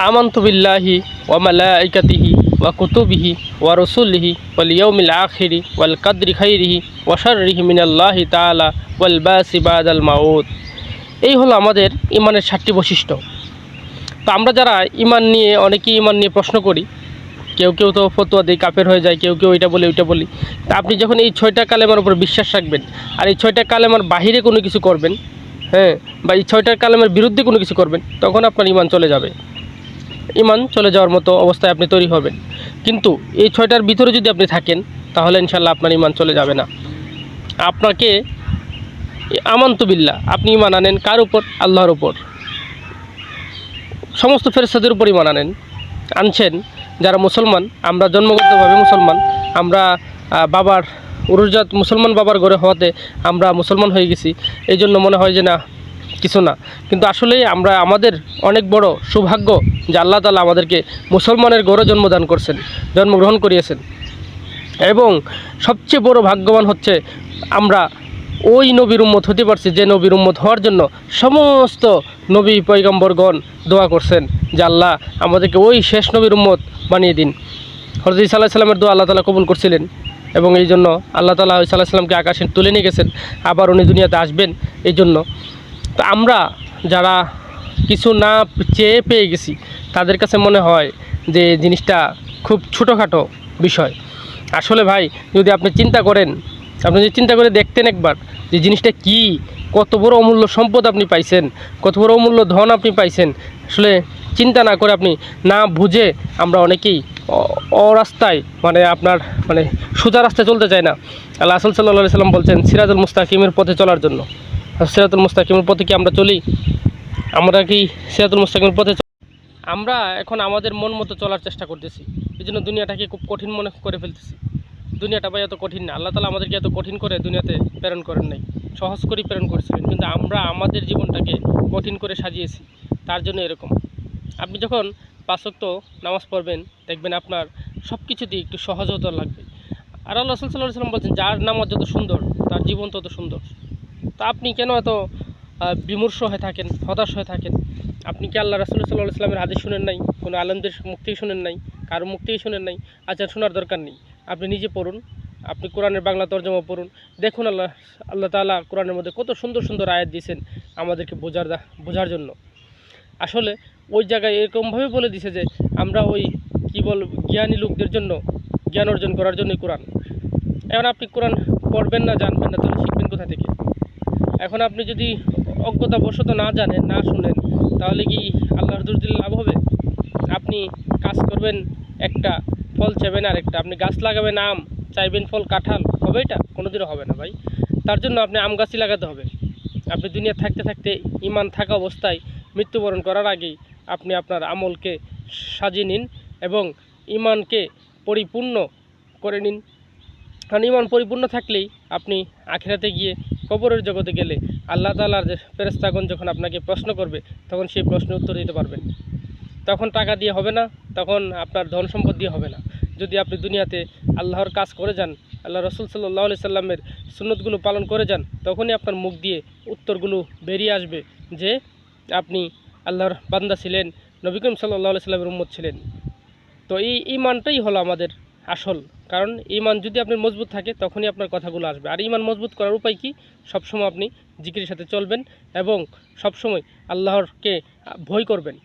আমানতু বিল্লাহি ওয়া মালাইকাতিহি ওয়া কুতুবিহি ওয়া রাসূলিহি ওয়াল ইয়াউমিল আখিরি ওয়াল কদরি খাইরিহি ওয়া শাররিহি মিনাল্লাহি তাআলা ওয়াল বাসি বাদাল মাউত। এই হলো আমাদের ইমানের 7টি বৈশিষ্ট্য। তো আমরা যারা ইমান নিয়ে অনেকেই ইমান নিয়ে প্রশ্ন করি, কেউ কেউ তো ফতোয়া দিয়ে কাফের হয়ে যায়, কেউ কেউ এটা বলে ওইটা বলি। তা আপনি যখন এই 6টা কালেমার উপর বিশ্বাস রাখবেন আর এই 6টা কালেমার বাহিরে কোনো কিছু করবেন, হ্যাঁ, বা এই 6টা কালেমার বিরুদ্ধে কোনো কিছু করবেন, তখন আপনার ইমান চলে যাবে। ইমান চলে যাওয়ার মতো অবস্থায় আপনি তৈরি হবেন। কিন্তু এই 6টার ভিতরে যদি আপনি থাকেন, তাহলে ইনশাল্লাহ আপনার ইমান চলে যাবে না। আপনাকে আমানতু বিল্লাহ, আপনি ইমান আনেন কার উপর? আল্লাহর উপর। সমস্ত ফেরেশতাদের উপর ইমান আনছেন যারা মুসলমান। আমরা জন্মগতভাবে মুসলমান, আমরা বাবার উরুজাত মুসলমান বাবার ঘরে হওয়াতে আমরা মুসলমান হয়ে গেছি। এই জন্য মনে হয় যে না, কিছু না, কিন্তু আসলেই আমরা আমাদের অনেক বড় সৌভাগ্য যে আল্লাহ তাআলা আমাদেরকে মুসলমানের ঘরে জন্মগ্রহণ করিয়েছেন। এবং সবচেয়ে বড় ভাগ্যবান হচ্ছে আমরা ওই নবীর উম্মত হতে পারছি যে নবীর উম্মত হওয়ার জন্য সমস্ত নবী পয়গম্বরগণ দোয়া করছেন যে আল্লাহ আমাদেরকে ওই শেষ নবীর উম্মত বানিয়ে দিন। হযরত ঈসা আলাইহিস সালামের দোয়া আল্লাহ তাআলা কবুল করছিলেন এবং এই জন্য আল্লাহ তাআলা ঈসা আলাইহিস সালামকে আকাশে তুলে নিয়ে গেছেন, আবার উনি দুনিয়াতে আসবেন এই জন্য। তো আমরা যারা কিছু না চেয়ে পেয়ে গেছি, তাদের কাছে মনে হয় যে জিনিসটা খুব ছোটোখাটো বিষয়। আসলে ভাই, যদি আপনি চিন্তা করে দেখতেন একবার যে জিনিসটা কি, কত বড় অমূল্য সম্পদ আপনি পাইছেন, কত বড় অমূল্য ধন আপনি পাইছেন। আসলে চিন্তা না করে, আপনি না বুঝে আমরা অনেকেই অরাস্তায় মানে সোজা রাস্তায় চলতে চাই না। আল্লাহ রাসূল সাল্লাল্লাহু আলাইহি সাল্লাম বলছেন সিরাতুল মুস্তাকিমের পথে চলার জন্য। সিরাতুল মুস্তাকিমের পথে কি আমরা চলি? আমরা কি সিরাতুল মুস্তাকিমের পথে? আমরা এখন আমাদের মন মতো চলার চেষ্টা করতেছি, এই জন্য দুনিয়াটাকে খুব কঠিন মনে করে ফেলতেছি। দুনিয়াটা ভাই এত কঠিন না, আল্লাহ তাআলা আমাদেরকে এত কঠিন করে দুনিয়াতে প্রেরণ করেন নাই, সহজ করেই প্রেরণ করেছিলেন। কিন্তু আমরা আমাদের জীবনটাকে কঠিন করে সাজিয়েছি, তার জন্য এরকম। আপনি যখন 5 ওয়াক্ত নামাজ পড়বেন, দেখবেন আপনার সব কিছুতেই একটু সহজতা লাগবে। আর আল্লাহ রাসূল সাল্লাল্লাহু আলাইহি সাল্লাম বলছেন, যার নামাজ যত সুন্দর তার জীবন তত সুন্দর। তা আপনি কেন এত বিমর্ষ হয়ে থাকেন, হতাশ হয়ে থাকেন? আপনি কি আল্লাহ রাসূল সাল্লাল্লাহু আলাইহি সাল্লামের হাদিস শুনেন নাই? কোনো আলেমদের মুখ থেকে শুনেন নাই? কারো মুখ থেকে শুনেন নাই? আচ্ছা, শোনার দরকার নেই, আপনি নিজে পড়ুন, আপনি কোরআনের বাংলা তর্জমা পড়ুন। দেখুন আল্লাহ তাআলা কোরআনের মধ্যে কত সুন্দর সুন্দর আয়াত দিয়েছেন আমাদেরকে বোঝার জন্য। আসলে ওই জায়গায় এরকমভাবে বলে দিছে যে আমরা ওই জ্ঞানী লোকদের জন্য জ্ঞান অর্জন করার জন্যই কোরআন। এখন আপনি কোরআন পড়বেন না, জানবেন না, তাহলে শিখবেন কোথা থেকে? এখন আপনি যদি অজ্ঞতাবশত না জানেন, না শুনেন, তাহলে কি আল্লাহর দোষ দিলে লাভ হবে? আপনি কাজ করবেন একটা, ফল চাইবেন আরেকটা। আপনি গাছ লাগাবেন আম, চাইবেন ফল কাঁঠাল, হবে? এটা কোনোদিনও হবে না ভাই। তার জন্য আপনি আম গাছই লাগাতে হবে। আপনি দুনিয়া থাকতে থাকতে, ইমান থাকা অবস্থায়, মৃত্যুবরণ করার আগেই আপনি আপনার আমলকে সাজিয়ে নিন এবং ইমানকে পরিপূর্ণ করে নিন। কারণ ইমান পরিপূর্ণ থাকলেই আপনি আখিরাতে গিয়ে, কবরের জগতে গেলে আল্লাহ তাআলার যে ফেরেশতাগণ যখন আপনাকে প্রশ্ন করবে, তখন সেই প্রশ্নের উত্তর দিতে পারবেন। তখন টাকা দিয়ে হবে না, তখন আপনার ধন সম্পদ দিয়ে হবে না। যদি আপনি দুনিয়াতে আল্লাহর কাজ করে যান, আল্লাহ রাসূল সাল্লাল্লাহু আলাইহি সাল্লামের সুন্নতগুলো পালন করে যান, তখনই আপনার মুখ দিয়ে উত্তরগুলো বেরিয়ে আসবে যে আপনি আল্লাহর বান্দা ছিলেন, নবী করিম সাল্লাল্লাহু আলাইহি সাল্লামের উম্মত ছিলেন। তো এই ঈমানটাই হলো আমাদের আসল। কারণ ঈমান যদি আপনার মজবুত থাকে, তখনই আপনার কথাগুলো আসবে। আর ঈমান মজবুত করার উপায় কি? সবসময় আপনি জিকিরের সাথে চলবেন এবং সবসময় আল্লাহরকে ভয় করবেন।